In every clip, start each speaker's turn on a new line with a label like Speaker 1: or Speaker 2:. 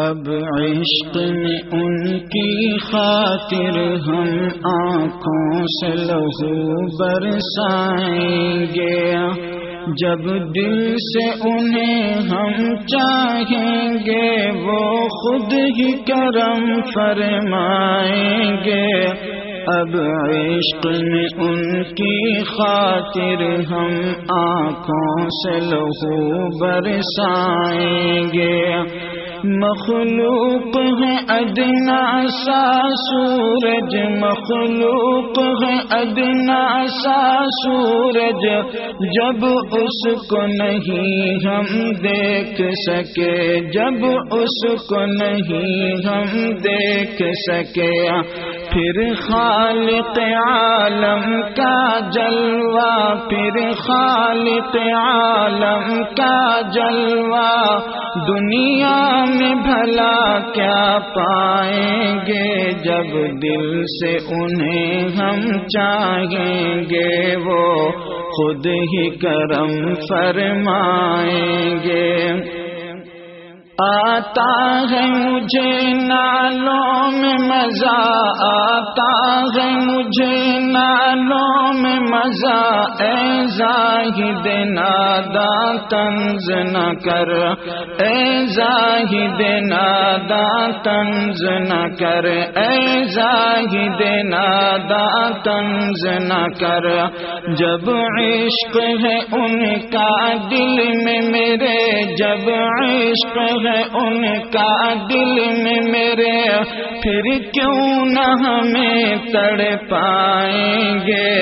Speaker 1: اب عشق میں ان کی خاطر ہم آنکھوں سے لہو برسائیں گے، جب دل سے انہیں ہم چاہیں گے وہ خود ہی کرم فرمائیں گے۔ اب عشق میں ان کی خاطر ہم آنکھوں سے لہو برسائیں گے۔ مخلوق ہے ادنا سا سورج، مخلوق ہے ادنا سا سورج، جب اس کو نہیں ہم دیکھ سکے، جب اس کو نہیں ہم دیکھ سکے، پھر خالق عالم کا جلوہ، پھر خالق عالم کا جلوہ، دنیا میں بھلا کیا پائیں گے، جب دل سے انہیں ہم چاہیں گے وہ خود ہی کرم فرمائیں گے۔ آتا ہے مجھے نالوں میں مزہ، آتا ہے مجھے نالوں میں مزہ، اے زاہد ناداں طنز نہ کر، اے زاہد ناداں طنز نہ کر، اے زاہد ناداں طنز نہ کر، جب عشق ہے ان کا دل میں میرے، جب عشق ہے ان کا دل میں میرے، پھر کیوں نہ ہمیں تڑ پائیں گے،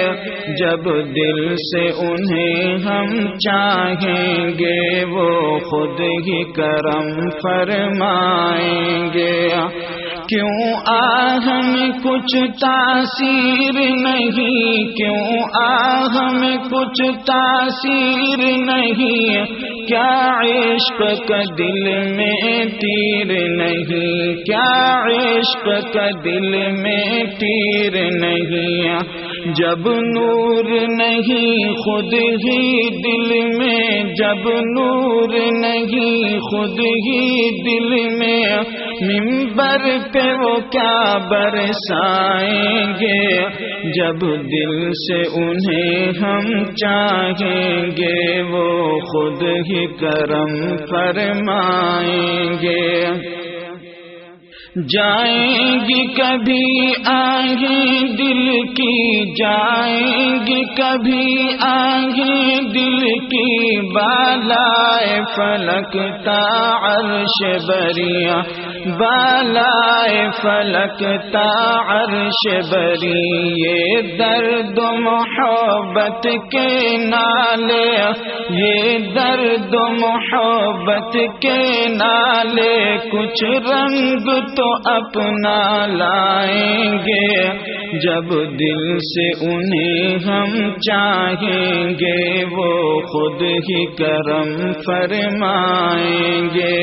Speaker 1: جب دل سے انہیں ہم چاہیں گے وہ خود ہی کرم فرمائیں گے۔ کیوں آہ میں کچھ تاثیر نہیں، کیوں آہ میں کچھ تاثیر نہیں، کیا عشق کا دل میں تیر نہیں، کیا عشق کا دل میں تیر نہیں، جب نور نہیں خود ہی دل میں، جب نور نہیں خود ہی دل میں، منبر پہ وہ کیا برسائیں گے، جب دل سے انہیں ہم چاہیں گے وہ خود ہی کرم فرمائیں گے۔ جائیں گی کبھی آہیں دل کی، جائیں گی کبھی آہیں دل کی، بالائے فلک تا عرش بریاں، بالائے فلک تا عرش بری، یہ درد و محبت کے نالے، یہ درد و محبت کے نالے، کچھ رنگ تو اپنا لائیں گے، جب دل سے انہیں ہم چاہیں گے وہ خود ہی کرم فرمائیں گے۔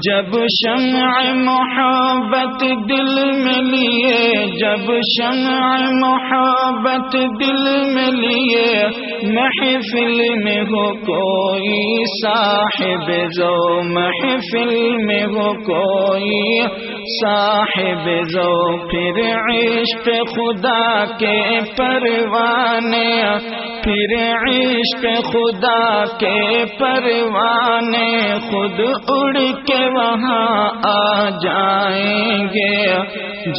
Speaker 1: جب شمع محبت دل میں لیے، جب شمع محبت دل میں لیے، محفل میں ہو کوئی صاحب ذو، محفل میں ہو کوئی صاحب ذو، پھر عشق خدا کے پروانے، پھر عشق خدا کے پروانے خود اڑ کے وہاں آ جائیں گے،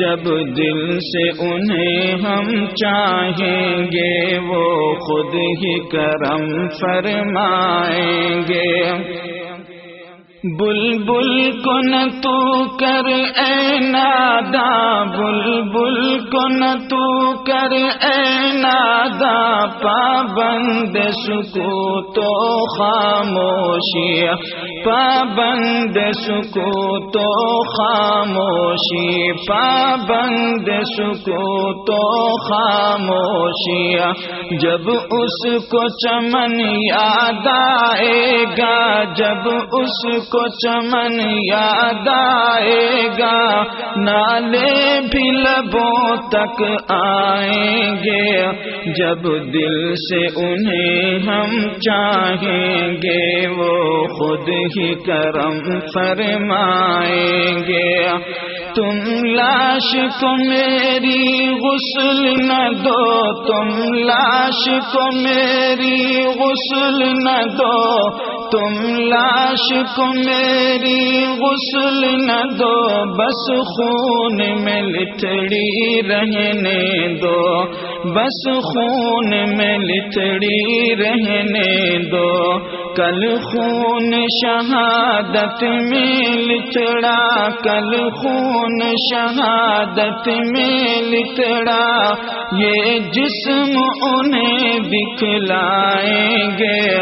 Speaker 1: جب دل سے انہیں ہم چاہیں گے وہ خود ہی کرم فرمائیں گے۔ بلبل کو نہ تو کر اے ناداں، بلبل کو نہ تو کر اے ناداں، پابند سکوت و خاموشی، پابند سکوت و خاموشی، پابند سکوت و خاموشی، جب اس کو چمن یاد آئے گا، جب اس کو چمن یاد آئے گا، نالے بھی لبوں تک آئیں گے، جب دل سے انہیں ہم چاہیں گے وہ خود ہی کرم فرمائیں گے۔ تم لاش کو میری غسل نہ دو، تم لاش کو میری غسل نہ دو، تم لاش کو میری غسل نہ دو، بس خون میں لتڑی رہنے دو، بس خون میں لتڑی رہنے دو۔ کل خون شہادت میں لتڑا، کل خون شہادت میں لتڑا، یہ جسم انہیں دکھلائیں گے،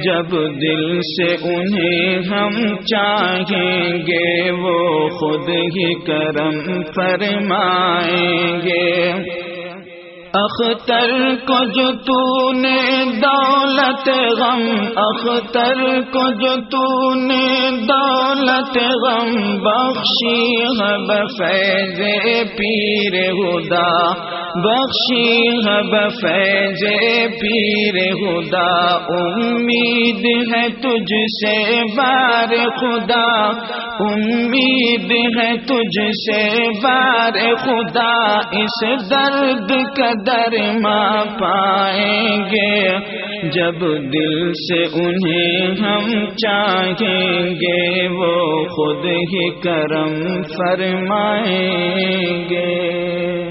Speaker 1: جب دل سے انہیں ہم چاہیں گے، وہ خود ہی کرم فرمائیں گے۔ اختر کو جو تو نے دولت غم، اختر کو جو تو نے دولت غم بخشی ہے بفیض پیر خدا، بخشی ہے بفیض پیر خدا، امید ہے تجھ سے بار خدا، امید ہے تجھ سے بار خدا، اس درد کا درما پائیں گے، جب دل سے انہیں ہم چاہیں گے، وہ خود ہی کرم فرمائیں گے۔